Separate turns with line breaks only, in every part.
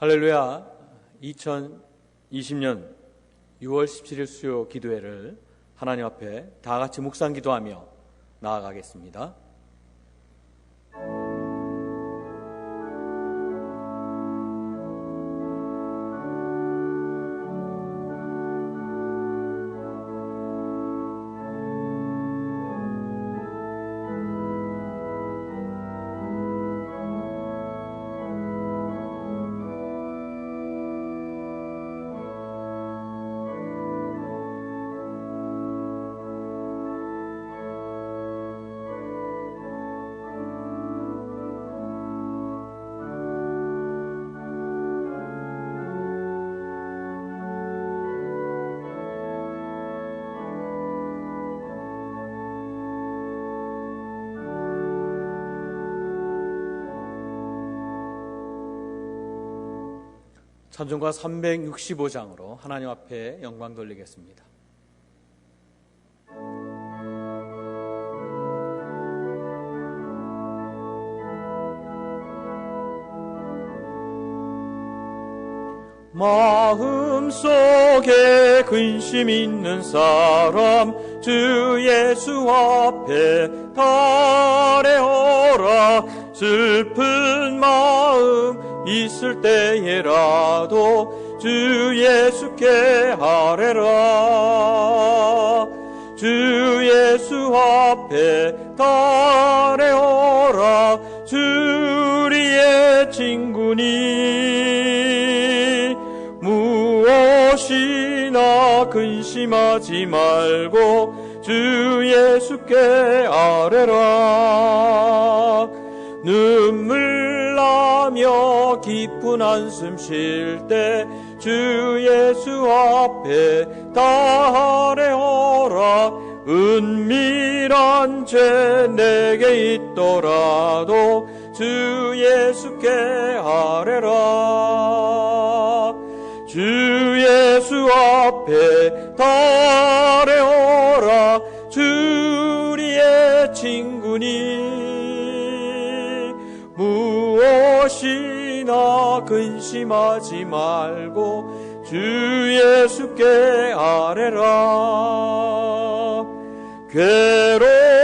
할렐루야. 2020년 6월 17일 수요 기도회를 하나님 앞에 다 같이 묵상 기도하며 나아가겠습니다. 찬송가 365장으로 하나님 앞에 영광 돌리겠습니다. 마음속에 근심 있는 사람 주 예수 앞에 달래어라. 슬픈 마음 있을 때에라도 주 예수께 아뢰라. 주 예수 앞에 달래어라. 주리의 친구니 무엇이나 근심하지 말고 주 예수께 아뢰라. 눈물 나며 깊은 한숨 쉴 때 주 예수 앞에 달래어라. 은밀한 죄 내게 있더라도 주 예수께 아뢰라. 주 예수 앞에 달래어라. 주리의 친구니 무엇이나 근심하지 말고 주 예수께 아뢰라.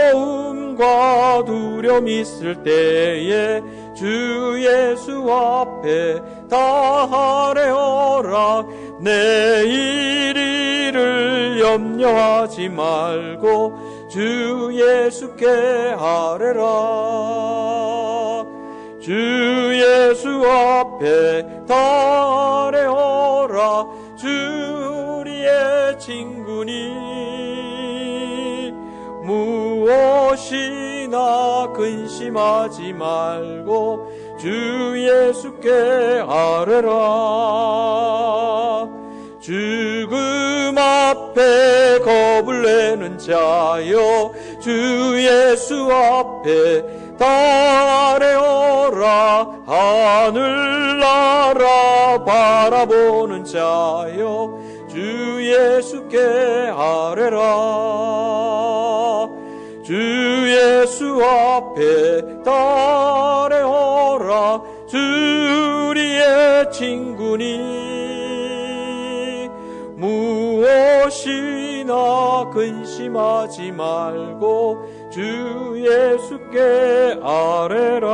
괴로움과 두려움 있을 때에 주 예수 앞에 달래어라. 내일 일을 염려하지 말고 주 예수께 아뢰라. 주 예수 앞에 달래어라. 주리의 친구니 무엇이나 근심하지 말고 주 예수께 아뢰라. 죽음 앞에 겁을 내는 자여 주 예수 앞에 달래어라. 하늘나라 바라보는 자여 주 예수께 아뢰라. 주 예수 앞에 달래어라. 주리의 친구니 무엇이나 근심하지 말고 주 예수께 아뢰라.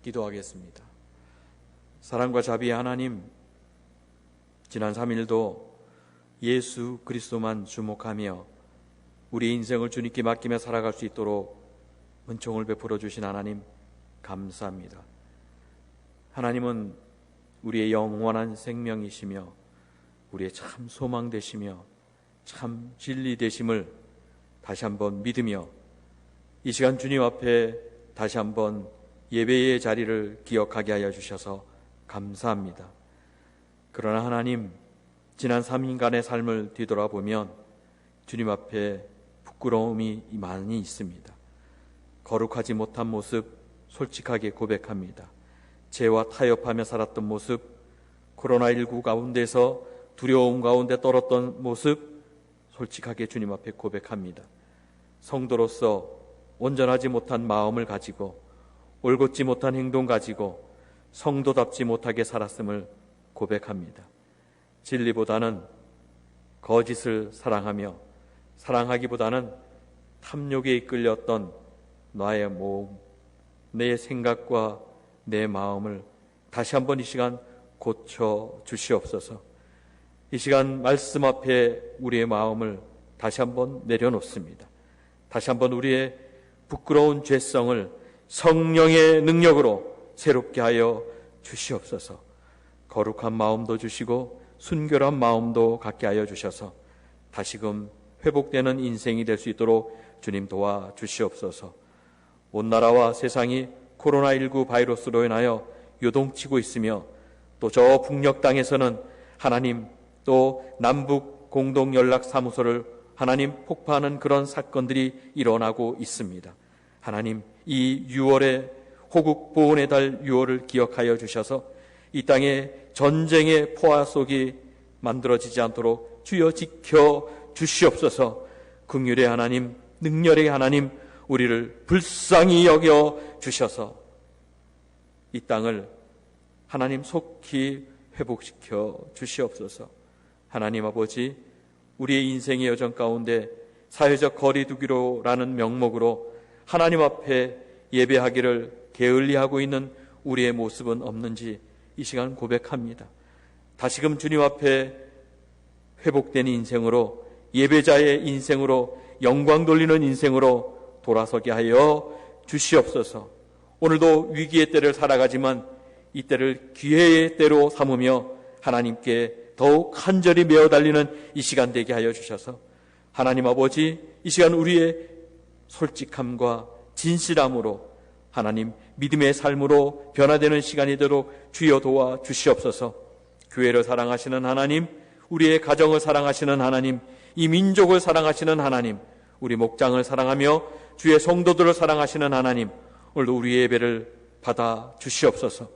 기도하겠습니다. 사랑과 자비의 하나님, 지난 3일도 예수 그리스도만 주목하며 우리 인생을 주님께 맡기며 살아갈 수 있도록 은총을 베풀어 주신 하나님 감사합니다. 하나님은 우리의 영원한 생명이시며 우리의 참 소망 되시며 참 진리 되심을 다시 한번 믿으며 이 시간 주님 앞에 다시 한번 예배의 자리를 기억하게 하여 주셔서 감사합니다. 그러나 하나님, 지난 3일간의 삶을 뒤돌아보면 주님 앞에 부끄러움이 많이 있습니다. 거룩하지 못한 모습 솔직하게 고백합니다. 죄와 타협하며 살았던 모습, 코로나19 가운데서 두려움 가운데 떨었던 모습 솔직하게 주님 앞에 고백합니다. 성도로서 온전하지 못한 마음을 가지고 올곧지 못한 행동 가지고 성도답지 못하게 살았음을 고백합니다. 진리보다는 거짓을 사랑하며 사랑하기보다는 탐욕에 이끌렸던 나의 몸, 내 생각과 내 마음을 다시 한번 이 시간 고쳐 주시옵소서. 이 시간 말씀 앞에 우리의 마음을 다시 한번 내려놓습니다. 다시 한번 우리의 부끄러운 죄성을 성령의 능력으로 새롭게 하여 주시옵소서. 거룩한 마음도 주시고 순결한 마음도 갖게 하여 주셔서 다시금 회복되는 인생이 될 수 있도록 주님 도와 주시옵소서. 온 나라와 세상이 코로나19 바이러스로 인하여 요동치고 있으며 또 저 북녘 땅에서는 하나님 또 남북 공동연락사무소를 하나님 폭파하는 그런 사건들이 일어나고 있습니다. 하나님, 이 6월의 호국 보훈의 달 6월을 기억하여 주셔서 이 땅에 전쟁의 포화 속이 만들어지지 않도록 주여 지켜 주시옵소서. 긍휼의 하나님, 능렬의 하나님, 우리를 불쌍히 여겨 주셔서 이 땅을 하나님 속히 회복시켜 주시옵소서. 하나님 아버지, 우리의 인생의 여정 가운데 사회적 거리 두기로라는 명목으로 하나님 앞에 예배하기를 게을리하고 있는 우리의 모습은 없는지 이 시간 고백합니다. 다시금 주님 앞에 회복된 인생으로, 예배자의 인생으로, 영광 돌리는 인생으로 돌아서게 하여 주시옵소서. 오늘도 위기의 때를 살아가지만 이 때를 기회의 때로 삼으며 하나님께 더욱 간절히 메어 달리는 이 시간 되게 하여 주셔서 하나님 아버지, 이 시간 우리의 솔직함과 진실함으로 하나님 믿음의 삶으로 변화되는 시간이 되도록 주여 도와 주시옵소서. 교회를 사랑하시는 하나님, 우리의 가정을 사랑하시는 하나님, 이 민족을 사랑하시는 하나님, 우리 목장을 사랑하며 주의 성도들을 사랑하시는 하나님, 오늘도 우리의 예배를 받아 주시옵소서.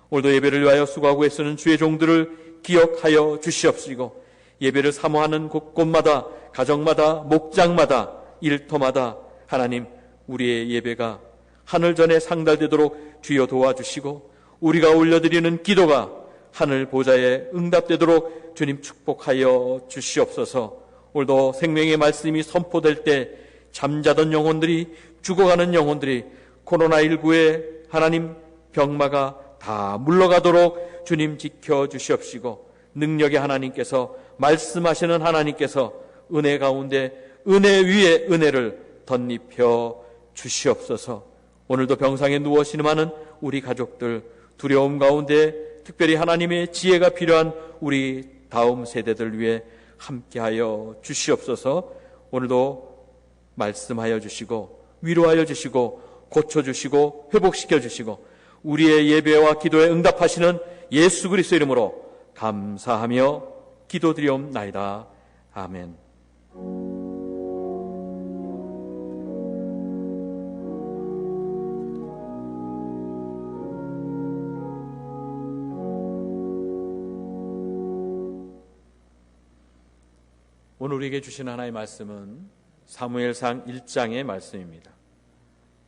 오늘도 예배를 위하여 수고하고 애쓰는 주의 종들을 기억하여 주시옵시고 예배를 사모하는 곳곳마다, 가정마다, 목장마다, 일터마다 하나님, 우리의 예배가 하늘 전에 상달되도록 주여 도와주시고 우리가 올려드리는 기도가 하늘 보좌에 응답되도록 주님 축복하여 주시옵소서. 오늘도 생명의 말씀이 선포될 때 잠자던 영혼들이, 죽어가는 영혼들이 코로나19의 하나님 병마가 다 물러가도록 주님 지켜주시옵시고 능력의 하나님께서, 말씀하시는 하나님께서 은혜 가운데 은혜 위에 은혜를 덧입혀 주시옵소서. 오늘도 병상에 누워 신음하는 우리 가족들, 두려움 가운데 특별히 하나님의 지혜가 필요한 우리 다음 세대들 위해 함께하여 주시옵소서. 오늘도 말씀하여 주시고 위로하여 주시고 고쳐주시고 회복시켜 주시고 우리의 예배와 기도에 응답하시는 예수 그리스도 이름으로 감사하며 기도드리옵나이다. 아멘. 오늘 우리에게 주신 하나님의 말씀은 사무엘상 1장의 말씀입니다.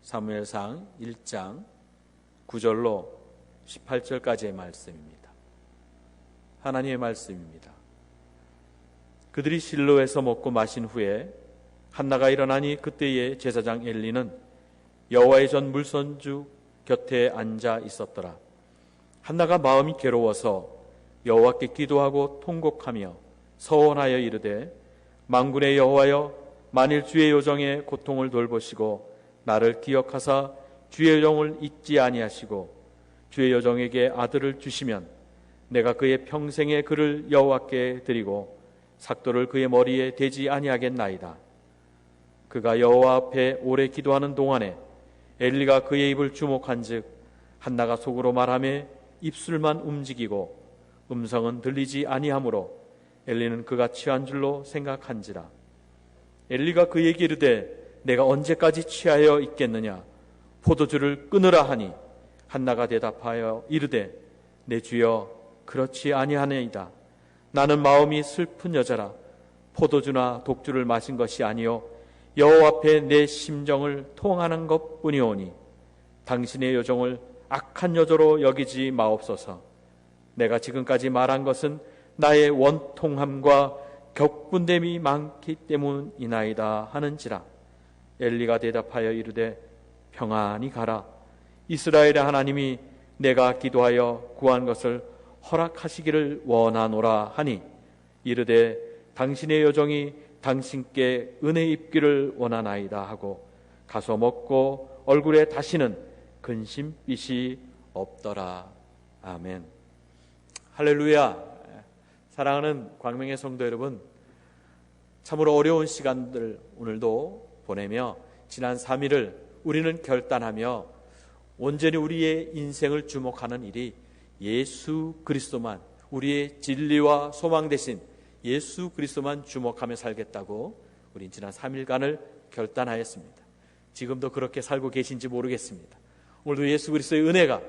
사무엘상 1장 9절로 18절까지의 말씀입니다. 하나님의 말씀입니다. 그들이 실로에서 먹고 마신 후에 한나가 일어나니 그때의 제사장 엘리는 여호와의 전 물선주 곁에 앉아 있었더라. 한나가 마음이 괴로워서 여호와께 기도하고 통곡하며 서원하여 이르되 만군의 여호와여, 만일 주의 요정의 고통을 돌보시고 나를 기억하사 주의 요정을 잊지 아니하시고 주의 요정에게 아들을 주시면 내가 그의 평생의 그를 여호와께 드리고 삭도를 그의 머리에 대지 아니하겠나이다. 그가 여호와 앞에 오래 기도하는 동안에 엘리가 그의 입을 주목한즉 한나가 속으로 말하며 입술만 움직이고 음성은 들리지 아니하므로 엘리는 그가 취한 줄로 생각한지라. 엘리가 그에게 이르되 내가 언제까지 취하여 있겠느냐? 포도주를 끊으라 하니 한나가 대답하여 이르되 내 주여, 그렇지 아니하네이다. 나는 마음이 슬픈 여자라. 포도주나 독주를 마신 것이 아니요 여호와 앞에 내 심정을 통하는 것뿐이오니 당신의 여종을 악한 여조로 여기지 마옵소서. 내가 지금까지 말한 것은 나의 원통함과 격분됨이 많기 때문이나이다 하는지라. 엘리가 대답하여 이르되 평안히 가라. 이스라엘의 하나님이 내가 기도하여 구한 것을 허락하시기를 원하노라 하니 이르되 당신의 여종이 당신께 은혜 입기를 원하나이다 하고 가서 먹고 얼굴에 다시는 근심빛이 없더라. 아멘. 할렐루야. 사랑하는 광명의 성도 여러분, 참으로 어려운 시간들 오늘도 보내며 지난 3일을 우리는 결단하며 온전히 우리의 인생을 주목하는 일이 예수 그리스도만, 우리의 진리와 소망 되신 예수 그리스도만 주목하며 살겠다고 우린 지난 3일간을 결단하였습니다. 지금도 그렇게 살고 계신지 모르겠습니다. 오늘도 예수 그리스도의 은혜가,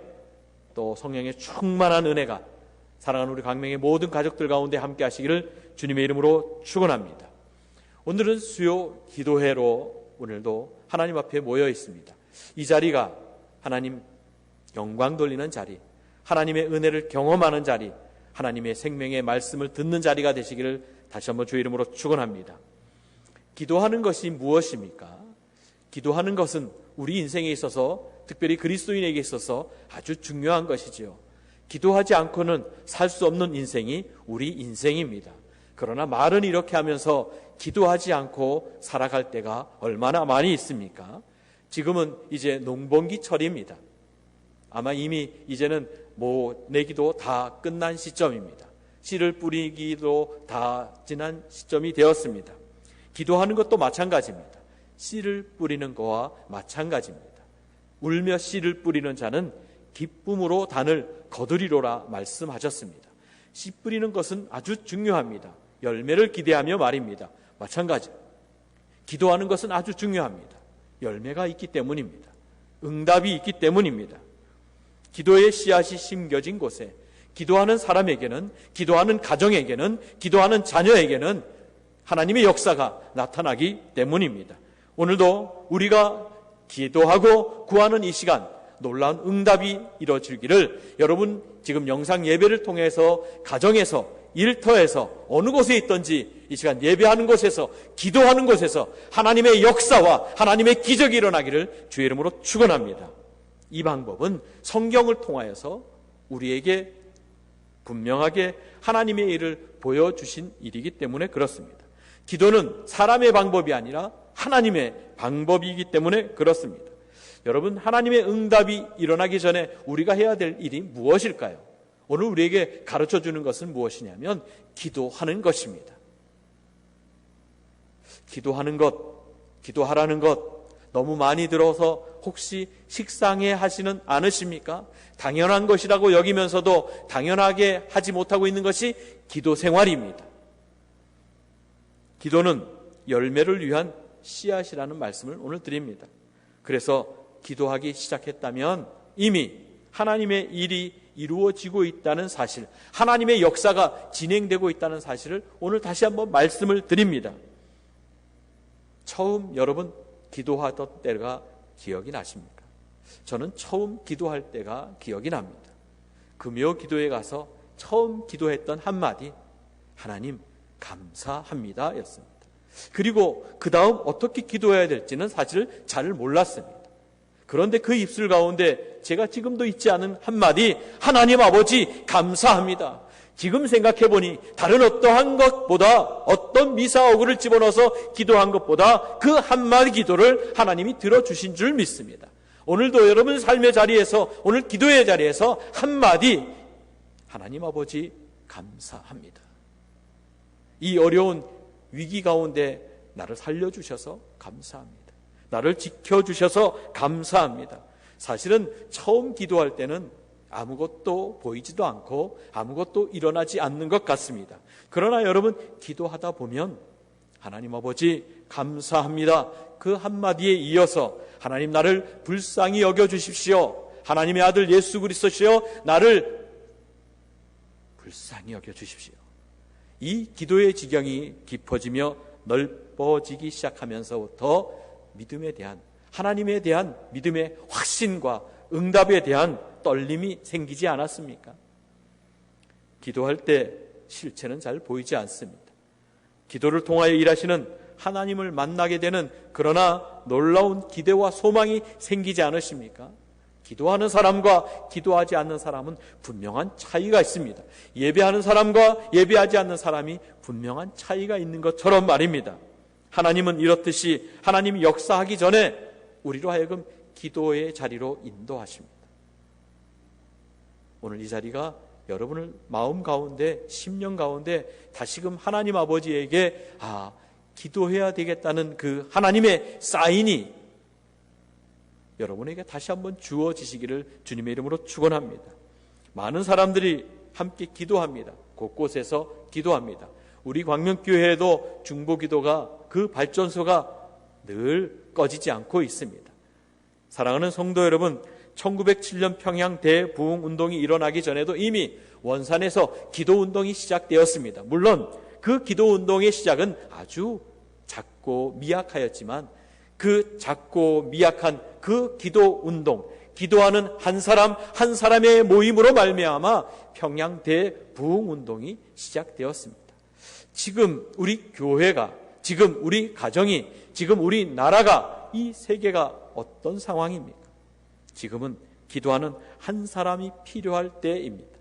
또 성령의 충만한 은혜가 사랑하는 우리 광명의 모든 가족들 가운데 함께 하시기를 주님의 이름으로 축원합니다. 오늘은 수요 기도회로 오늘도 하나님 앞에 모여 있습니다. 이 자리가 하나님 영광 돌리는 자리, 하나님의 은혜를 경험하는 자리, 하나님의 생명의 말씀을 듣는 자리가 되시기를 다시 한번 주의 이름으로 축원합니다. 기도하는 것이 무엇입니까? 기도하는 것은 우리 인생에 있어서, 특별히 그리스도인에게 있어서 아주 중요한 것이지요. 기도하지 않고는 살 수 없는 인생이 우리 인생입니다. 그러나 말은 이렇게 하면서 기도하지 않고 살아갈 때가 얼마나 많이 있습니까? 지금은 이제 농번기철입니다. 아마 이미 이제는 내기도 다 끝난 시점입니다. 씨를 뿌리기도 다 지난 시점이 되었습니다. 기도하는 것도 마찬가지입니다. 씨를 뿌리는 것과 마찬가지입니다. 울며 씨를 뿌리는 자는 기쁨으로 단을 거두리로라 말씀하셨습니다. 씨 뿌리는 것은 아주 중요합니다. 열매를 기대하며 말입니다. 마찬가지. 기도하는 것은 아주 중요합니다. 열매가 있기 때문입니다. 응답이 있기 때문입니다. 기도의 씨앗이 심겨진 곳에 기도하는 사람에게는, 기도하는 가정에게는, 기도하는 자녀에게는 하나님의 역사가 나타나기 때문입니다. 오늘도 우리가 기도하고 구하는 이 시간, 놀라운 응답이 이루어지기를 여러분 지금 영상 예배를 통해서 가정에서, 일터에서, 어느 곳에 있든지 이 시간 예배하는 곳에서, 기도하는 곳에서 하나님의 역사와 하나님의 기적이 일어나기를 주의 이름으로 축원합니다. 이 방법은 성경을 통하여서 우리에게 분명하게 하나님의 일을 보여주신 일이기 때문에 그렇습니다. 기도는 사람의 방법이 아니라 하나님의 방법이기 때문에 그렇습니다. 여러분, 하나님의 응답이 일어나기 전에 우리가 해야 될 일이 무엇일까요? 오늘 우리에게 가르쳐주는 것은 무엇이냐면 기도하는 것입니다. 기도하는 것, 기도하라는 것 너무 많이 들어서 혹시 식상해 하시는 않으십니까? 당연한 것이라고 여기면서도 당연하게 하지 못하고 있는 것이 기도 생활입니다. 기도는 열매를 위한 씨앗이라는 말씀을 오늘 드립니다. 그래서 기도하기 시작했다면 이미 하나님의 일이 이루어지고 있다는 사실, 하나님의 역사가 진행되고 있다는 사실을 오늘 다시 한번 말씀을 드립니다. 처음 여러분 기도하던 때가 기억이 나십니까? 저는 처음 기도할 때가 기억이 납니다. 금요 기도에 가서 처음 기도했던 한마디, 하나님 감사합니다 였습니다. 그리고 그 다음 어떻게 기도해야 될지는 사실 잘 몰랐습니다. 그런데 그 입술 가운데 제가 지금도 잊지 않은 한마디, 하나님 아버지 감사합니다. 지금 생각해보니 다른 어떠한 것보다, 어떤 미사오구를 집어넣어서 기도한 것보다 그 한마디 기도를 하나님이 들어주신 줄 믿습니다. 오늘도 여러분 삶의 자리에서, 오늘 기도의 자리에서 한마디, 하나님 아버지 감사합니다. 이 어려운 위기 가운데 나를 살려주셔서 감사합니다. 나를 지켜주셔서 감사합니다. 사실은 처음 기도할 때는 아무것도 보이지도 않고 아무것도 일어나지 않는 것 같습니다. 그러나 여러분 기도하다 보면 하나님 아버지 감사합니다. 그 한마디에 이어서 하나님 나를 불쌍히 여겨주십시오. 하나님의 아들 예수 그리스도시여 나를 불쌍히 여겨주십시오. 이 기도의 지경이 깊어지며 넓어지기 시작하면서부터 믿음에 대한, 하나님에 대한 믿음의 확신과 응답에 대한 떨림이 생기지 않았습니까? 기도할 때 실체는 잘 보이지 않습니다. 기도를 통하여 일하시는 하나님을 만나게 되는 그러나 놀라운 기대와 소망이 생기지 않으십니까? 기도하는 사람과 기도하지 않는 사람은 분명한 차이가 있습니다. 예배하는 사람과 예배하지 않는 사람이 분명한 차이가 있는 것처럼 말입니다. 하나님은 이렇듯이 하나님이 역사하기 전에 우리로 하여금 기도의 자리로 인도하십니다. 오늘 이 자리가 여러분을 마음 가운데, 심령 가운데 다시금 하나님 아버지에게 기도해야 되겠다는 그 하나님의 사인이 여러분에게 다시 한번 주어지시기를 주님의 이름으로 축원합니다. 많은 사람들이 함께 기도합니다. 곳곳에서 기도합니다. 우리 광명교회에도 중보기도가 그 발전소가 늘 꺼지지 않고 있습니다. 사랑하는 성도 여러분, 1907년 평양 대부흥운동이 일어나기 전에도 이미 원산에서 기도운동이 시작되었습니다. 물론 그 기도운동의 시작은 아주 작고 미약하였지만 그 작고 미약한 그 기도운동, 기도하는 한 사람 한 사람의 모임으로 말미암아 평양 대부흥운동이 시작되었습니다. 지금 우리 교회가, 지금 우리 가정이, 지금 우리 나라가, 이 세계가 어떤 상황입니까? 지금은 기도하는 한 사람이 필요할 때입니다.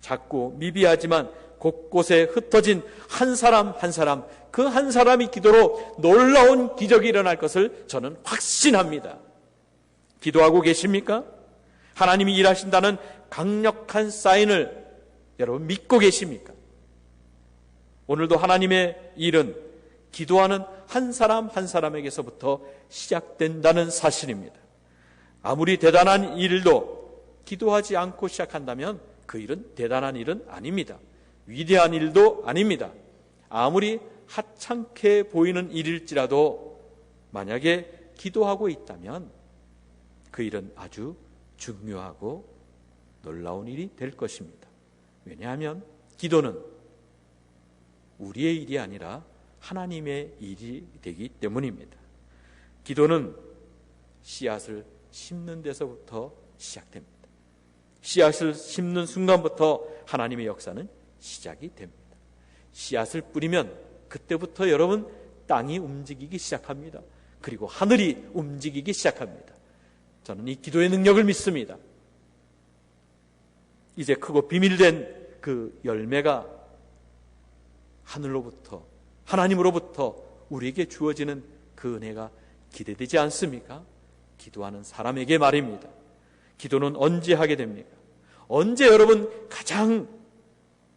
작고 미비하지만 곳곳에 흩어진 한 사람 한 사람, 그 한 사람이 기도로 놀라운 기적이 일어날 것을 저는 확신합니다. 기도하고 계십니까? 하나님이 일하신다는 강력한 사인을 여러분 믿고 계십니까? 오늘도 하나님의 일은 기도하는 한 사람 한 사람에게서부터 시작된다는 사실입니다. 아무리 대단한 일도 기도하지 않고 시작한다면 그 일은 대단한 일은 아닙니다. 위대한 일도 아닙니다. 아무리 하찮게 보이는 일일지라도 만약에 기도하고 있다면 그 일은 아주 중요하고 놀라운 일이 될 것입니다. 왜냐하면 기도는 우리의 일이 아니라 하나님의 일이 되기 때문입니다. 기도는 씨앗을 심는 데서부터 시작됩니다. 씨앗을 심는 순간부터 하나님의 역사는 시작이 됩니다. 씨앗을 뿌리면 그때부터 여러분 땅이 움직이기 시작합니다. 그리고 하늘이 움직이기 시작합니다. 저는 이 기도의 능력을 믿습니다. 이제 크고 비밀된 그 열매가 하늘로부터, 하나님으로부터 우리에게 주어지는 그 은혜가 기대되지 않습니까? 기도하는 사람에게 말입니다. 기도는 언제 하게 됩니까? 언제 여러분 가장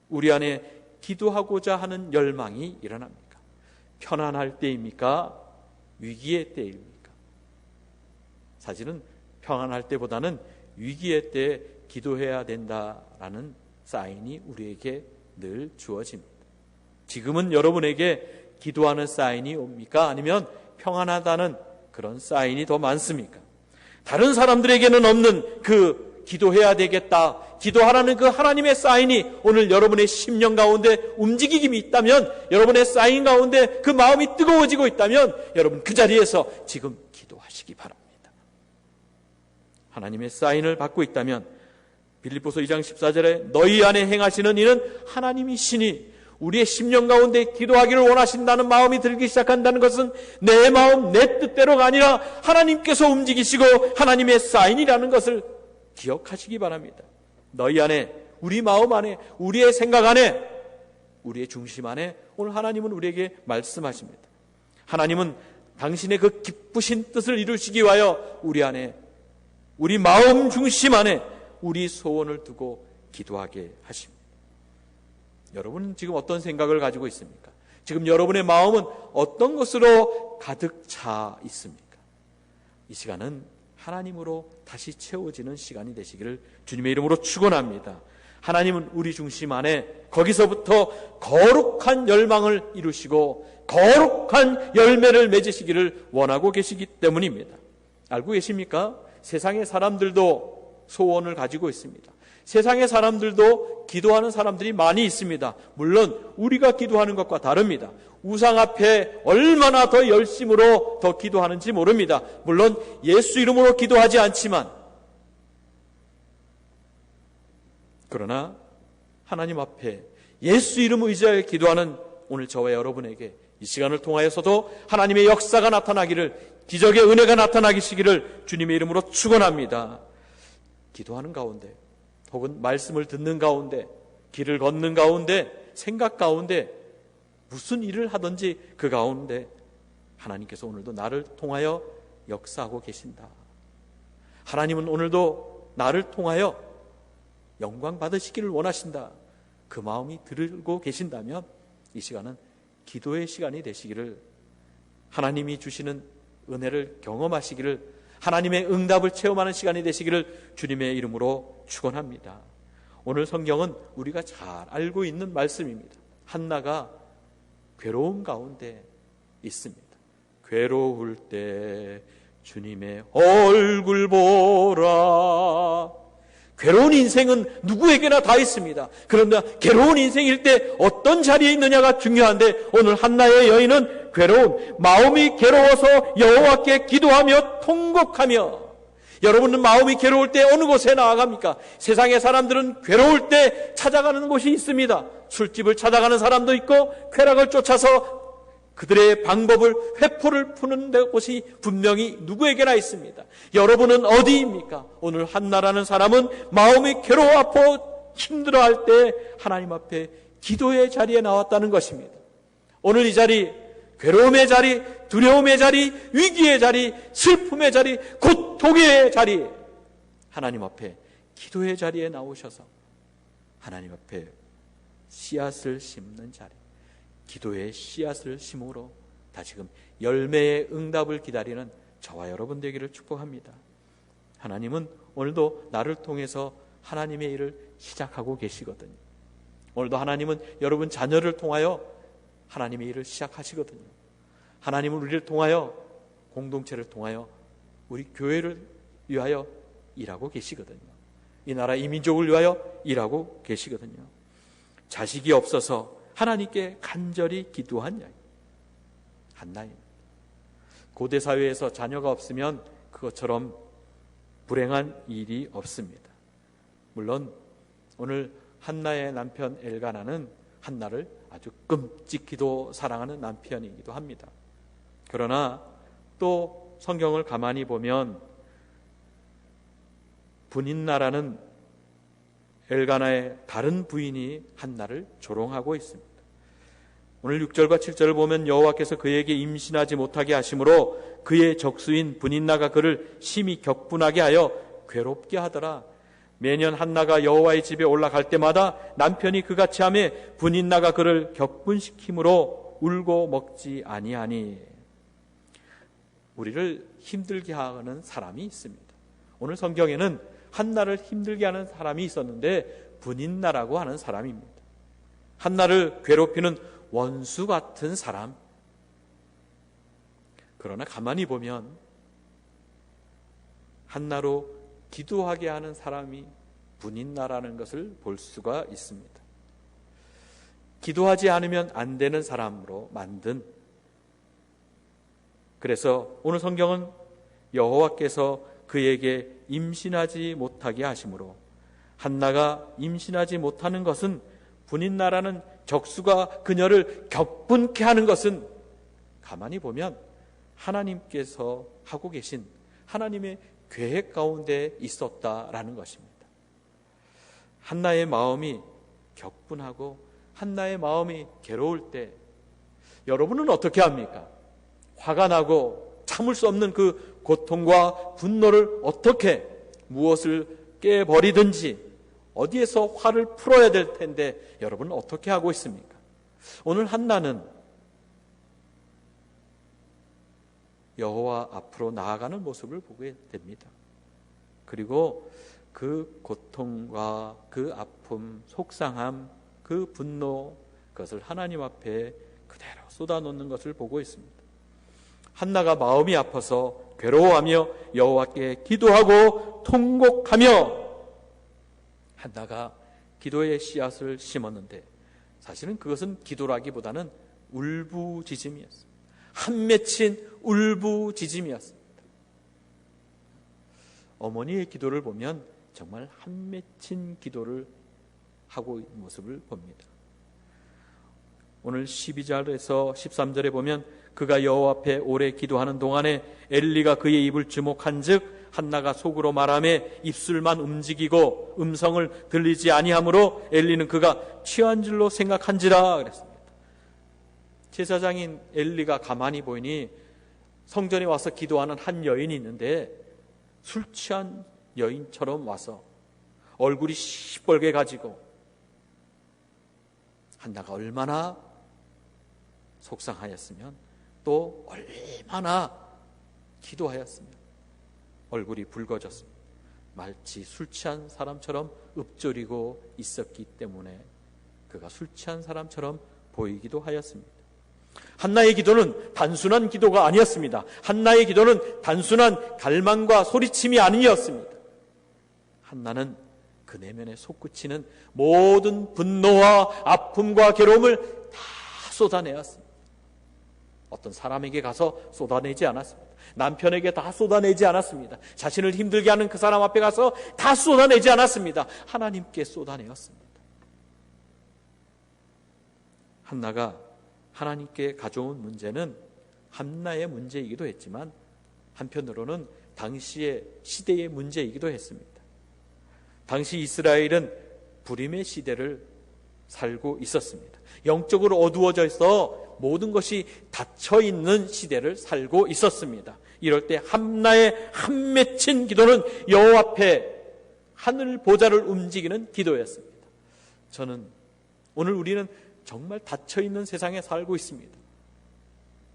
우리 안에 기도하고자 하는 열망이 일어납니까? 편안할 때입니까? 위기의 때입니까? 사실은 평안할 때보다는 위기의 때에 기도해야 된다라는 사인이 우리에게 늘 주어집니다. 지금은 여러분에게 기도하는 사인이 옵니까? 아니면 평안하다는 그런 사인이 더 많습니까? 다른 사람들에게는 없는 그 기도해야 되겠다, 기도하라는 그 하나님의 사인이 오늘 여러분의 심령 가운데 움직임이 있다면, 여러분의 사인 가운데 그 마음이 뜨거워지고 있다면 여러분 그 자리에서 지금 기도하시기 바랍니다. 하나님의 사인을 받고 있다면 빌립보서 2장 14절에 너희 안에 행하시는 이는 하나님이시니, 우리의 심령 가운데 기도하기를 원하신다는 마음이 들기 시작한다는 것은 내 마음 내 뜻대로가 아니라 하나님께서 움직이시고 하나님의 사인이라는 것을 기억하시기 바랍니다. 너희 안에, 우리 마음 안에, 우리의 생각 안에, 우리의 중심 안에 오늘 하나님은 우리에게 말씀하십니다. 하나님은 당신의 그 기쁘신 뜻을 이루시기 위하여 우리 안에, 우리 마음 중심 안에 우리 소원을 두고 기도하게 하십니다. 여러분은 지금 어떤 생각을 가지고 있습니까? 지금 여러분의 마음은 어떤 것으로 가득 차 있습니까? 이 시간은 하나님으로 다시 채워지는 시간이 되시기를 주님의 이름으로 축원합니다. 하나님은 우리 중심 안에 거기서부터 거룩한 열망을 이루시고 거룩한 열매를 맺으시기를 원하고 계시기 때문입니다. 알고 계십니까? 세상의 사람들도 소원을 가지고 있습니다. 세상의 사람들도 기도하는 사람들이 많이 있습니다. 물론 우리가 기도하는 것과 다릅니다. 우상 앞에 얼마나 더 열심으로 더 기도하는지 모릅니다. 물론 예수 이름으로 기도하지 않지만, 그러나 하나님 앞에 예수 이름 의지하여 기도하는 오늘 저와 여러분에게 이 시간을 통하여서도 하나님의 역사가 나타나기를, 기적의 은혜가 나타나시기를 주님의 이름으로 축원합니다. 기도하는 가운데, 혹은 말씀을 듣는 가운데, 길을 걷는 가운데, 생각 가운데, 무슨 일을 하든지 그 가운데 하나님께서 오늘도 나를 통하여 역사하고 계신다. 하나님은 오늘도 나를 통하여 영광 받으시기를 원하신다. 그 마음이 들고 계신다면 이 시간은 기도의 시간이 되시기를, 하나님이 주시는 은혜를 경험하시기를, 하나님의 응답을 체험하는 시간이 되시기를 주님의 이름으로 축원합니다. 오늘 성경은 우리가 잘 알고 있는 말씀입니다. 한나가 괴로움 가운데 있습니다. 괴로울 때 주님의 얼굴 보라. 괴로운 인생은 누구에게나 다 있습니다. 그런데 괴로운 인생일 때 어떤 자리에 있느냐가 중요한데, 오늘 한나의 여인은 마음이 괴로워서 여호와께 기도하며 통곡하며, 여러분은 마음이 괴로울 때 어느 곳에 나아갑니까? 세상의 사람들은 괴로울 때 찾아가는 곳이 있습니다. 술집을 찾아가는 사람도 있고, 쾌락을 쫓아서 그들의 방법을, 회포를 푸는 곳이 분명히 누구에게나 있습니다. 여러분은 어디입니까? 오늘 한나라는 사람은 마음이 괴로워 아파 힘들어할 때 하나님 앞에 기도의 자리에 나왔다는 것입니다. 오늘 이 자리, 괴로움의 자리, 두려움의 자리, 위기의 자리, 슬픔의 자리, 고통의 자리, 하나님 앞에 기도의 자리에 나오셔서 하나님 앞에 씨앗을 심는 자리, 기도의 씨앗을 심으로 다시금 열매의 응답을 기다리는 저와 여러분 되기를 축복합니다. 하나님은 오늘도 나를 통해서 하나님의 일을 시작하고 계시거든요. 오늘도 하나님은 여러분 자녀를 통하여 하나님의 일을 시작하시거든요. 하나님은 우리를 통하여, 공동체를 통하여, 우리 교회를 위하여 일하고 계시거든요. 이 나라, 이 민족을 위하여 일하고 계시거든요. 자식이 없어서 하나님께 간절히 기도한 여인 한나입니다. 고대 사회에서 자녀가 없으면 그것처럼 불행한 일이 없습니다. 물론 오늘 한나의 남편 엘가나는 한나를 아주 끔찍히도 사랑하는 남편이기도 합니다. 그러나 또 성경을 가만히 보면 분인나라는 엘가나의 다른 부인이 한나를 조롱하고 있습니다. 오늘 6절과 7절을 보면 여호와께서 그에게 임신하지 못하게 하심으로 그의 적수인 분인나가 그를 심히 격분하게 하여 괴롭게 하더라. 매년 한나가 여호와의 집에 올라갈 때마다 남편이 그같이 하며 분인나가 그를 격분시킴으로 울고 먹지 아니하니. 우리를 힘들게 하는 사람이 있습니다. 오늘 성경에는 한나를 힘들게 하는 사람이 있었는데 분인나라고 하는 사람입니다. 한나를 괴롭히는 원수 같은 사람. 그러나 가만히 보면 한나로 기도하게 하는 사람이 분인나라는 것을 볼 수가 있습니다. 기도하지 않으면 안 되는 사람으로 만든, 그래서 오늘 성경은 여호와께서 그에게 임신하지 못하게 하심으로, 한나가 임신하지 못하는 것은, 분인나라는 적수가 그녀를 격분케 하는 것은 가만히 보면 하나님께서 하고 계신 하나님의 계획 가운데 있었다라는 것입니다. 한나의 마음이 격분하고 한나의 마음이 괴로울 때 여러분은 어떻게 합니까? 화가 나고 참을 수 없는 그 고통과 분노를 어떻게, 무엇을 깨버리든지 어디에서 화를 풀어야 될 텐데 여러분은 어떻게 하고 있습니까? 오늘 한나는 여호와 앞으로 나아가는 모습을 보게 됩니다. 그리고 그 고통과 그 아픔, 속상함, 그 분노, 그것을 하나님 앞에 그대로 쏟아놓는 것을 보고 있습니다. 한나가 마음이 아파서 괴로워하며 여호와께 기도하고 통곡하며 한나가 기도의 씨앗을 심었는데 사실은 그것은 기도라기보다는 울부짖음이었습니다. 한 맺힌 울부짖음이었습니다. 어머니의 기도를 보면 정말 한 맺힌 기도를 하고 있는 모습을 봅니다. 오늘 12절에서 13절에 보면 그가 여호와 앞에 오래 기도하는 동안에 엘리가 그의 입을 주목한즉 한나가 속으로 말하며 입술만 움직이고 음성을 들리지 아니하므로 엘리는 그가 취한 줄로 생각한지라 그랬습니다. 제사장인 엘리가 가만히 보니 성전에 와서 기도하는 한 여인이 있는데 술 취한 여인처럼 와서 얼굴이 시뻘게 가지고 한나가 얼마나 속상하였으면 또 얼마나 기도하였으면 얼굴이 붉어졌습니다. 마치 술 취한 사람처럼 읊조리고 있었기 때문에 그가 술 취한 사람처럼 보이기도 하였습니다. 한나의 기도는 단순한 기도가 아니었습니다. 한나의 기도는 단순한 갈망과 소리침이 아니었습니다. 한나는 그 내면에 솟구치는 모든 분노와 아픔과 괴로움을 다 쏟아내었습니다. 어떤 사람에게 가서 쏟아내지 않았습니다. 남편에게 다 쏟아내지 않았습니다. 자신을 힘들게 하는 그 사람 앞에 가서 다 쏟아내지 않았습니다. 하나님께 쏟아내었습니다. 한나가 하나님께 가져온 문제는 한나의 문제이기도 했지만 한편으로는 당시의 시대의 문제이기도 했습니다. 당시 이스라엘은 불임의 시대를 살고 있었습니다. 영적으로 어두워져 있어 모든 것이 닫혀있는 시대를 살고 있었습니다. 이럴 때 한나의 한 맺힌 기도는 여호와 앞에 하늘 보좌를 움직이는 기도였습니다. 저는 오늘 우리는 정말 닫혀있는 세상에 살고 있습니다.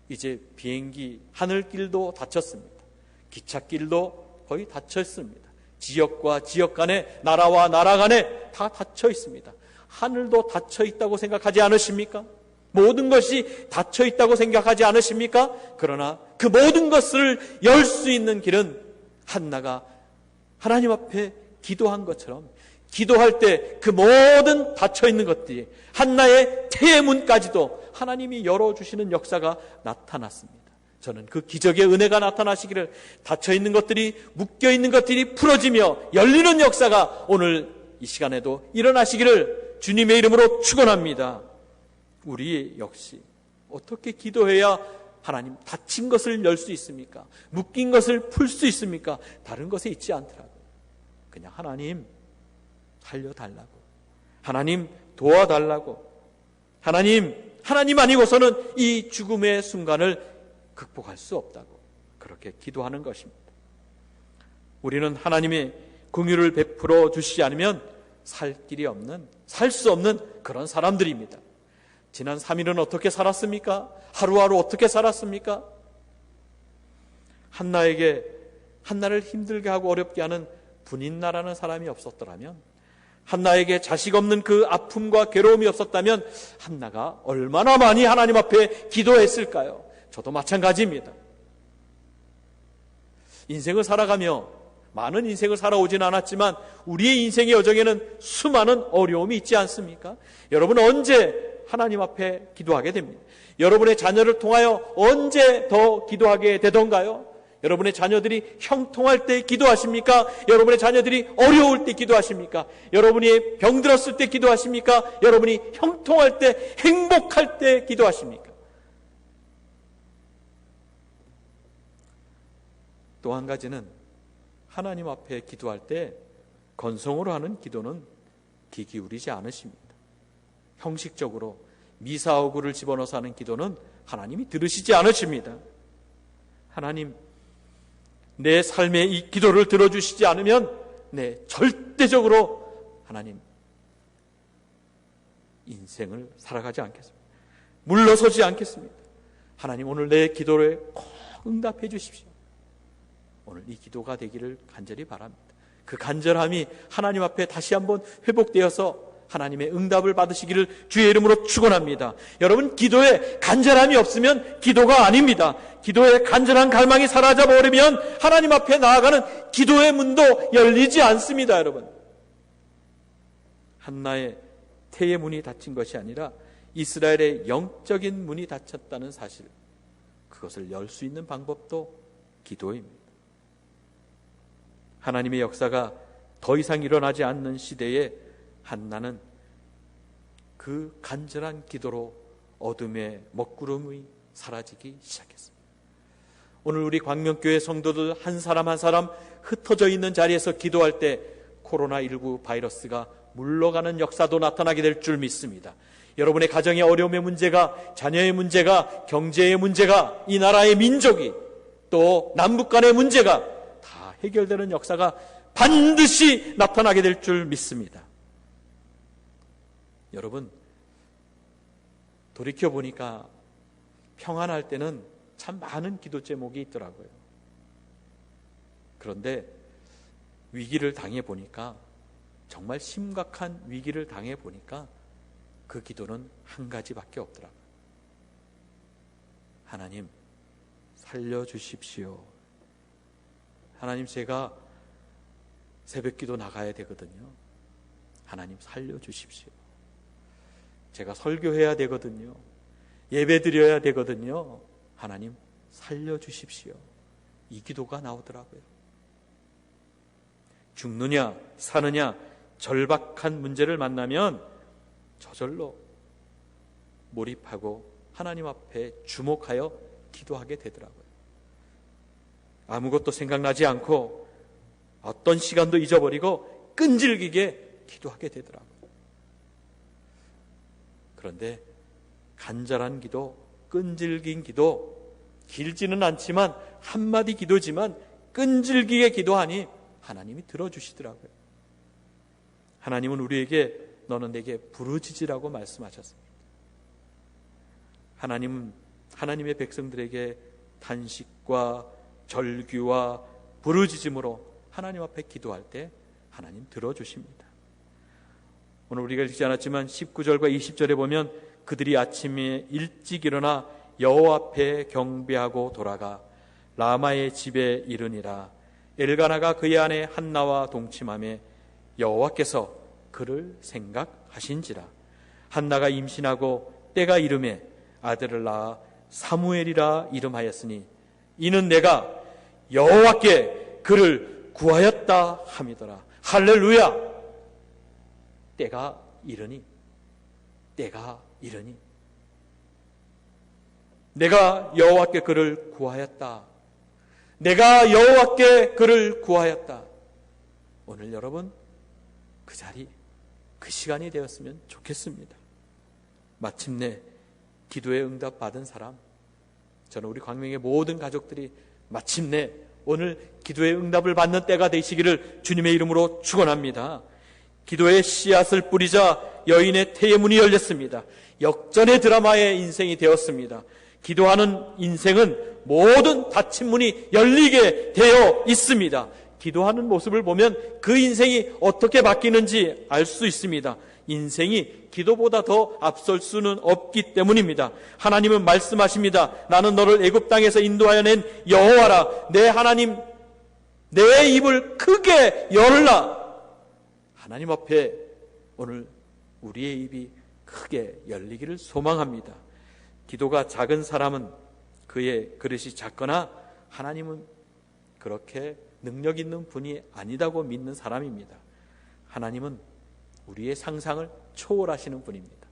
이제 비행기 하늘길도 닫혔습니다. 기찻길도 거의 닫혔습니다. 지역과 지역 간에, 나라와 나라 간에 다 닫혀 있습니다. 하늘도 닫혀 있다고 생각하지 않으십니까? 모든 것이 닫혀 있다고 생각하지 않으십니까? 그러나 그 모든 것을 열 수 있는 길은 한나가 하나님 앞에 기도한 것처럼 기도할 때 그 모든 닫혀 있는 것들이 한나의 태문까지도 하나님이 열어주시는 역사가 나타났습니다. 저는 그 기적의 은혜가 나타나시기를 닫혀 있는 것들이 묶여 있는 것들이 풀어지며 열리는 역사가 오늘 이 시간에도 일어나시기를 주님의 이름으로 축원합니다. 우리 역시 어떻게 기도해야 하나님 닫힌 것을 열 수 있습니까? 묶인 것을 풀 수 있습니까? 다른 것에 있지 않더라고요. 그냥 하나님 살려달라고, 하나님 도와달라고, 하나님 아니고서는 이 죽음의 순간을 극복할 수 없다고 그렇게 기도하는 것입니다. 우리는 하나님의 긍휼을 베풀어 주시지 않으면 살 길이 없는, 살 수 없는 그런 사람들입니다. 지난 3일은 어떻게 살았습니까? 하루하루 어떻게 살았습니까? 한나를 힘들게 하고 어렵게 하는 분인나라는 사람이 없었더라면, 한나에게 자식 없는 그 아픔과 괴로움이 없었다면 한나가 얼마나 많이 하나님 앞에 기도했을까요? 저도 마찬가지입니다. 인생을 살아가며 많은 인생을 살아오진 않았지만 우리의 인생의 여정에는 수많은 어려움이 있지 않습니까? 여러분은 언제 하나님 앞에 기도하게 됩니다. 여러분의 자녀를 통하여 언제 더 기도하게 되던가요? 여러분의 자녀들이 형통할 때 기도하십니까? 여러분의 자녀들이 어려울 때 기도하십니까? 여러분이 병들었을 때 기도하십니까? 여러분이 형통할 때, 행복할 때 기도하십니까? 또 한 가지는 하나님 앞에 기도할 때 건성으로 하는 기도는 귀 기울이지 않으십니다. 형식적으로 미사오구를 집어넣어서 하는 기도는 하나님이 들으시지 않으십니다. 하나님, 내 삶의 이 기도를 들어주시지 않으면 절대적으로 하나님 인생을 살아가지 않겠습니다. 물러서지 않겠습니다. 하나님, 오늘 내 기도를 꼭 응답해 주십시오. 오늘 이 기도가 되기를 간절히 바랍니다. 그 간절함이 하나님 앞에 다시 한번 회복되어서 하나님의 응답을 받으시기를 주의 이름으로 축원합니다. 여러분, 기도에 간절함이 없으면 기도가 아닙니다. 기도에 간절한 갈망이 사라져 버리면 하나님 앞에 나아가는 기도의 문도 열리지 않습니다. 여러분, 한나의 태의 문이 닫힌 것이 아니라 이스라엘의 영적인 문이 닫혔다는 사실, 그것을 열 수 있는 방법도 기도입니다. 하나님의 역사가 더 이상 일어나지 않는 시대에 한나는 그 간절한 기도로 어둠의 먹구름이 사라지기 시작했습니다. 오늘 우리 광명교회 성도들 한 사람 한 사람 흩어져 있는 자리에서 기도할 때 코로나19 바이러스가 물러가는 역사도 나타나게 될 줄 믿습니다. 여러분의 가정의 어려움의 문제가, 자녀의 문제가, 경제의 문제가, 이 나라의 민족이, 또 남북 간의 문제가 다 해결되는 역사가 반드시 나타나게 될 줄 믿습니다. 여러분, 돌이켜보니까 평안할 때는 참 많은 기도 제목이 있더라고요. 그런데 위기를 당해보니까, 정말 심각한 위기를 당해보니까 그 기도는 한 가지밖에 없더라고요. 하나님, 살려주십시오. 하나님, 제가 새벽기도 나가야 되거든요. 하나님, 살려주십시오. 제가 설교해야 되거든요. 예배드려야 되거든요. 하나님, 살려주십시오. 이 기도가 나오더라고요. 죽느냐 사느냐 절박한 문제를 만나면 저절로 몰입하고 하나님 앞에 주목하여 기도하게 되더라고요. 아무것도 생각나지 않고 어떤 시간도 잊어버리고 끈질기게 기도하게 되더라고요. 그런데 간절한 기도, 끈질긴 기도, 길지는 않지만 한마디 기도지만 끈질기게 기도하니 하나님이 들어주시더라고요. 하나님은 우리에게 너는 내게 부르짖으라고 말씀하셨습니다. 하나님은 하나님의 백성들에게 탄식과 절규와 부르짖음으로 하나님 앞에 기도할 때 하나님 들어주십니다. 오늘 우리가 읽지 않았지만 19절과 20절에 보면 그들이 아침에 일찍 일어나 여호와 앞에 경배하고 돌아가 라마의 집에 이르니라. 엘가나가 그의 아내 한나와 동침하며 여호와께서 그를 생각하신지라. 한나가 임신하고 때가 이르매 아들을 낳아 사무엘이라 이름하였으니 이는 내가 여호와께 그를 구하였다 함이더라. 할렐루야. 때가 이르니, 때가 이르니 내가 여호와께 그를 구하였다. 내가 여호와께 그를 구하였다. 오늘 여러분 그 자리, 그 시간이 되었으면 좋겠습니다. 마침내 기도에 응답 받은 사람, 저는 우리 광명의 모든 가족들이 마침내 오늘 기도의 응답을 받는 때가 되시기를 주님의 이름으로 축원합니다. 기도의 씨앗을 뿌리자 여인의 태의 문이 열렸습니다. 역전의 드라마의 인생이 되었습니다. 기도하는 인생은 모든 닫힌 문이 열리게 되어 있습니다. 기도하는 모습을 보면 그 인생이 어떻게 바뀌는지 알 수 있습니다. 인생이 기도보다 더 앞설 수는 없기 때문입니다. 하나님은 말씀하십니다. 나는 너를 애굽 땅에서 인도하여 낸 여호와라. 내 하나님, 내 입을 크게 열라. 하나님 앞에 오늘 우리의 입이 크게 열리기를 소망합니다. 기도가 작은 사람은 그의 그릇이 작거나 하나님은 그렇게 능력 있는 분이 아니다고 믿는 사람입니다. 하나님은 우리의 상상을 초월하시는 분입니다.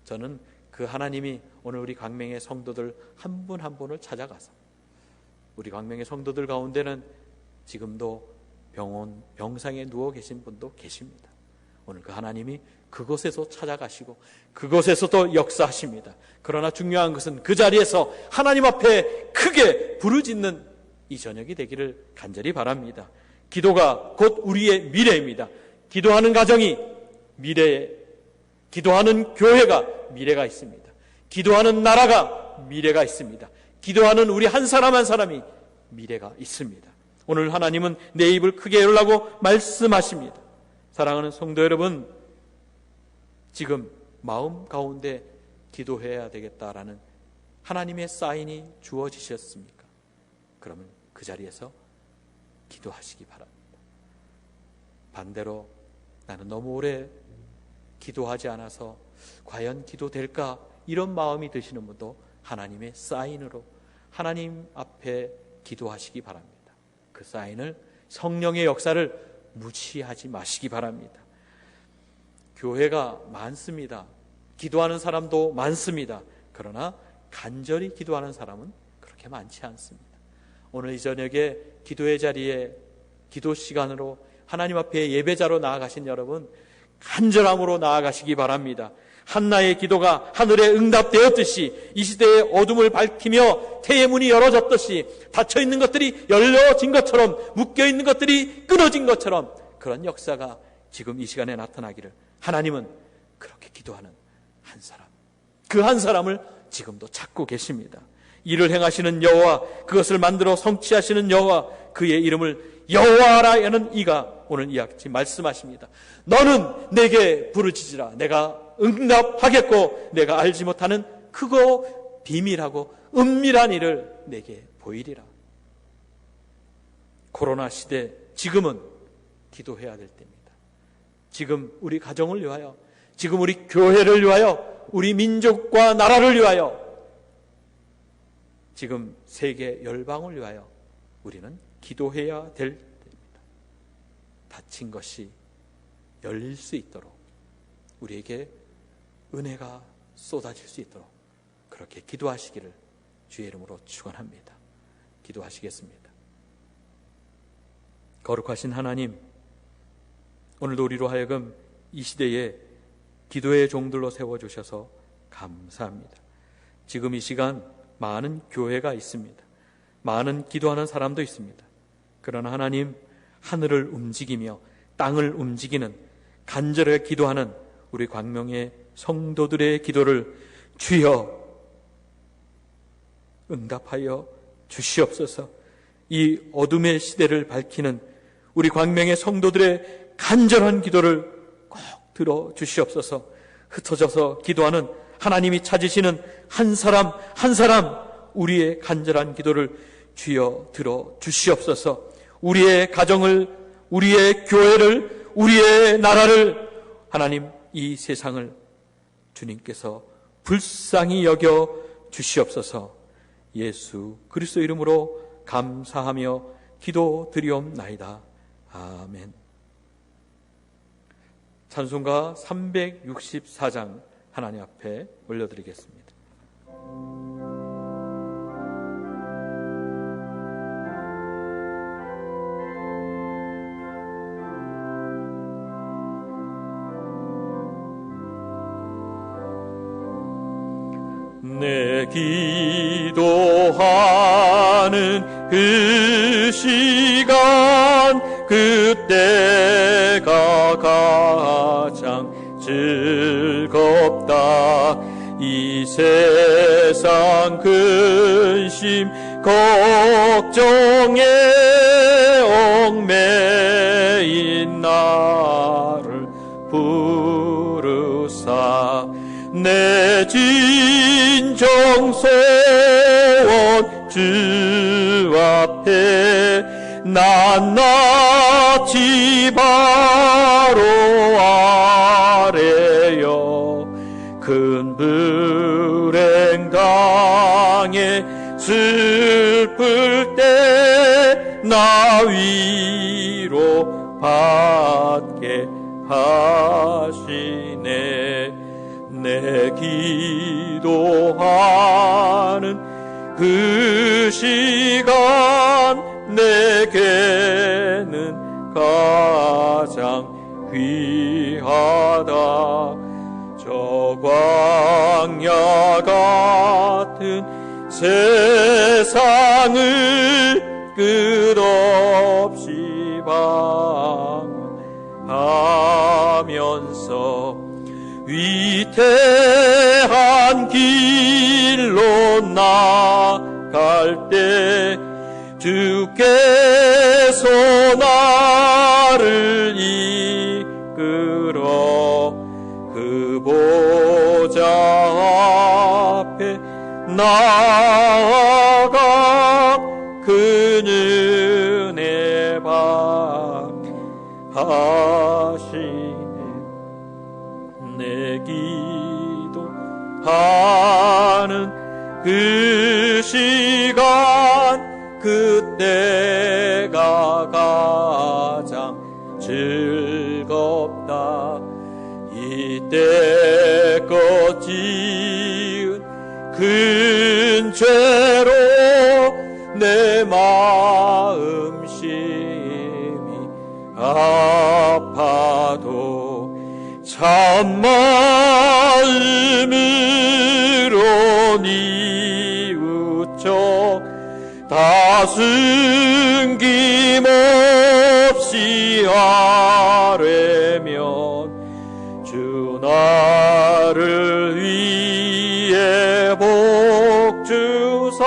저는 그 하나님이 오늘 우리 광명의 성도들 한 분 한 분을 찾아가서, 우리 광명의 성도들 가운데는 지금도 병상에 누워 계신 분도 계십니다. 오늘 그 하나님이 그곳에서 찾아가시고 그곳에서도 역사하십니다. 그러나 중요한 것은 그 자리에서 하나님 앞에 크게 부르짖는 이 저녁이 되기를 간절히 바랍니다. 기도가 곧 우리의 미래입니다. 기도하는 가정이 미래에, 기도하는 교회가 미래가 있습니다. 기도하는 나라가 미래가 있습니다. 기도하는 우리 한 사람 한 사람이 미래가 있습니다. 오늘 하나님은 내 입을 크게 열라고 말씀하십니다. 사랑하는 성도 여러분, 지금 마음 가운데 기도해야 되겠다라는 하나님의 사인이 주어지셨습니까? 그러면 그 자리에서 기도하시기 바랍니다. 반대로 나는 너무 오래 기도하지 않아서 과연 기도될까 이런 마음이 드시는 분도 하나님의 사인으로 하나님 앞에 기도하시기 바랍니다. 그 사인을, 성령의 역사를 무시하지 마시기 바랍니다. 교회가 많습니다. 기도하는 사람도 많습니다. 그러나 간절히 기도하는 사람은 그렇게 많지 않습니다. 오늘 이 저녁에 기도의 자리에, 기도 시간으로 하나님 앞에 예배자로 나아가신 여러분, 간절함으로 나아가시기 바랍니다. 한나의 기도가 하늘에 응답되었듯이 이 시대의 어둠을 밝히며 태의 문이 열어졌듯이 닫혀있는 것들이 열려진 것처럼, 묶여있는 것들이 끊어진 것처럼 그런 역사가 지금 이 시간에 나타나기를, 하나님은 그렇게 기도하는 한 사람, 그 한 사람을 지금도 찾고 계십니다. 이를 행하시는 여호와, 그것을 만들어 성취하시는 여호와, 그의 이름을 여호와라 하는 이가 오늘 이와 같이 말씀하십니다. 너는 내게 부르짖으라. 내가 응답하겠고 내가 알지 못하는 크고 비밀하고 은밀한 일을 내게 보이리라. 코로나 시대, 지금은 기도해야 될 때입니다. 지금 우리 가정을 위하여, 지금 우리 교회를 위하여, 우리 민족과 나라를 위하여, 지금 세계 열방을 위하여 우리는 기도해야 될 때입니다. 닫힌 것이 열릴 수 있도록, 우리에게 은혜가 쏟아질 수 있도록 그렇게 기도하시기를 주의 이름으로 축원합니다. 기도하시겠습니다. 거룩하신 하나님, 오늘도 우리로 하여금 이 시대에 기도의 종들로 세워주셔서 감사합니다. 지금 이 시간 많은 교회가 있습니다. 많은 기도하는 사람도 있습니다. 그러나 하나님, 하늘을 움직이며 땅을 움직이는 간절하게 기도하는 우리 광명의 성도들의 기도를 주여 응답하여 주시옵소서. 이 어둠의 시대를 밝히는 우리 광명의 성도들의 간절한 기도를 꼭 들어 주시옵소서. 흩어져서 기도하는 하나님이 찾으시는 한 사람 한 사람, 우리의 간절한 기도를 주여 들어 주시옵소서. 우리의 가정을, 우리의 교회를, 우리의 나라를, 하나님 이 세상을 주님께서 불쌍히 여겨 주시옵소서. 예수 그리스도 이름으로 감사하며 기도드리옵나이다. 아멘. 찬송가 364장 하나님 앞에 올려드리겠습니다. 내 기도하는 그 시간, 그때가 가장 즐겁다. 이 세상 근심 걱정에 얽매인 나를 부르사 내 진정 소원 주 앞에 낱낱이 바로 아래여 큰 불행 당해 슬플 때 나 위로 받게 하시네. 내 기도하는 그 시간 내게는 가장 귀하다. 저 광야 같은 세상을 끝없이 방황하면서 위태한 길로 나갈 때 주께서 나를 이끌어 그 보좌 앞에 나아가 그 은혜 받 하시네. 내 내 기도하는 그 시간 그때가 가장 즐겁다. 이때껏 지은 큰 죄로 내 마음 심히 아파도 참마음으로 뉘우쳐 다 숨김없이 아뢰면 주 나를 위해 복주사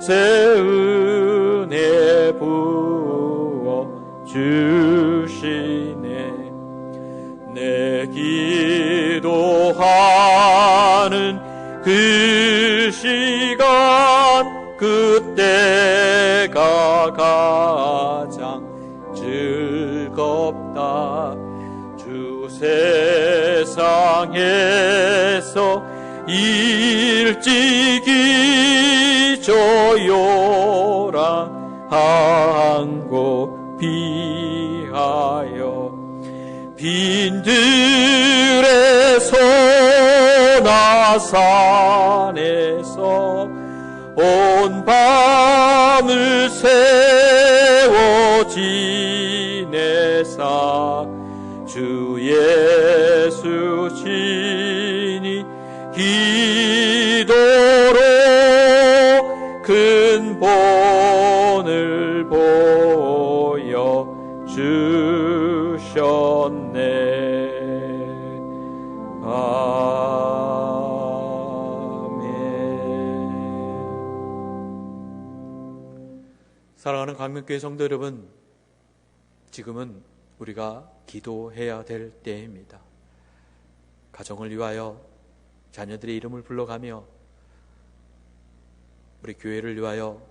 새 은혜 부어 주시네. 내 기도하는 그 시간 그때가 가장 즐겁다. 주 세상에서 일찍이 조요랑 항고 비하여 빈들의 소나산에서 온 밤을 세워 지내사 주 예수 친히 기도로 큰 본을 보여 주셨네. 사랑하는 광명교회 성도 여러분, 지금은 우리가 기도해야 될 때입니다. 가정을 위하여 자녀들의 이름을 불러가며 우리 교회를 위하여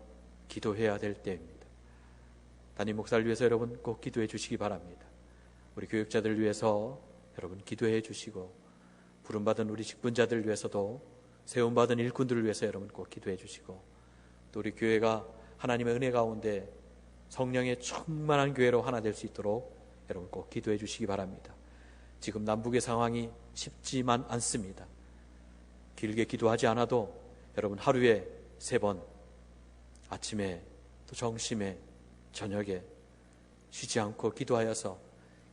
기도해야 될 때입니다. 담임 목사를 위해서 여러분 꼭 기도해 주시기 바랍니다. 우리 교육자들을 위해서 여러분 기도해 주시고, 부름받은 우리 직분자들을 위해서도, 세움받은 일꾼들을 위해서 여러분 꼭 기도해 주시고, 또 우리 교회가 하나님의 은혜 가운데 성령의 충만한 교회로 하나 될 수 있도록 여러분 꼭 기도해 주시기 바랍니다. 지금 남북의 상황이 쉽지만 않습니다. 길게 기도하지 않아도 여러분 하루에 3번, 아침에 또 점심에 저녁에 쉬지 않고 기도하여서,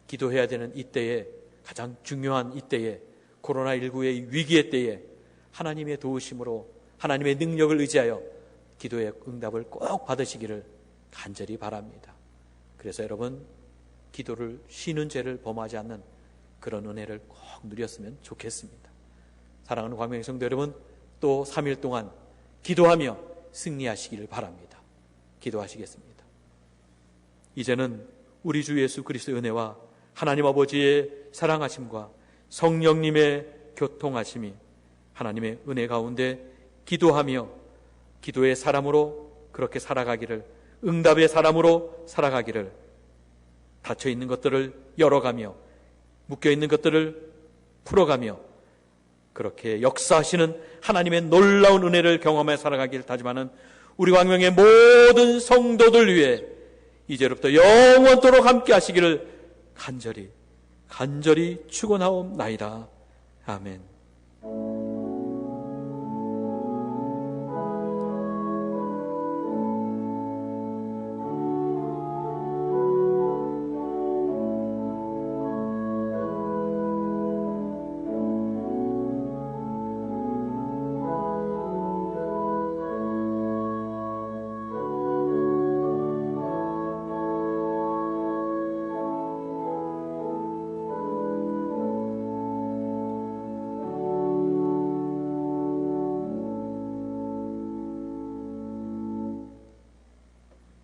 기도해야 되는 이때에, 가장 중요한 이때에, 코로나19의 위기의 때에 하나님의 도우심으로, 하나님의 능력을 의지하여 기도의 응답을 꼭 받으시기를 간절히 바랍니다. 그래서 여러분 기도를 쉬는 죄를 범하지 않는 그런 은혜를 꼭 누렸으면 좋겠습니다. 사랑하는 광명의 성도 여러분, 또 3일 동안 기도하며 승리하시기를 바랍니다. 기도하시겠습니다. 이제는 우리 주 예수 그리스도의 은혜와 하나님 아버지의 사랑하심과 성령님의 교통하심이 하나님의 은혜 가운데 기도하며 기도의 사람으로 그렇게 살아가기를, 응답의 사람으로 살아가기를, 닫혀있는 것들을 열어가며 묶여있는 것들을 풀어가며 그렇게 역사하시는 하나님의 놀라운 은혜를 경험해 살아가기를 다짐하는 우리 광명의 모든 성도들 위해 이제로부터 영원토록 함께 하시기를 간절히 축원하옵나이다. 아멘.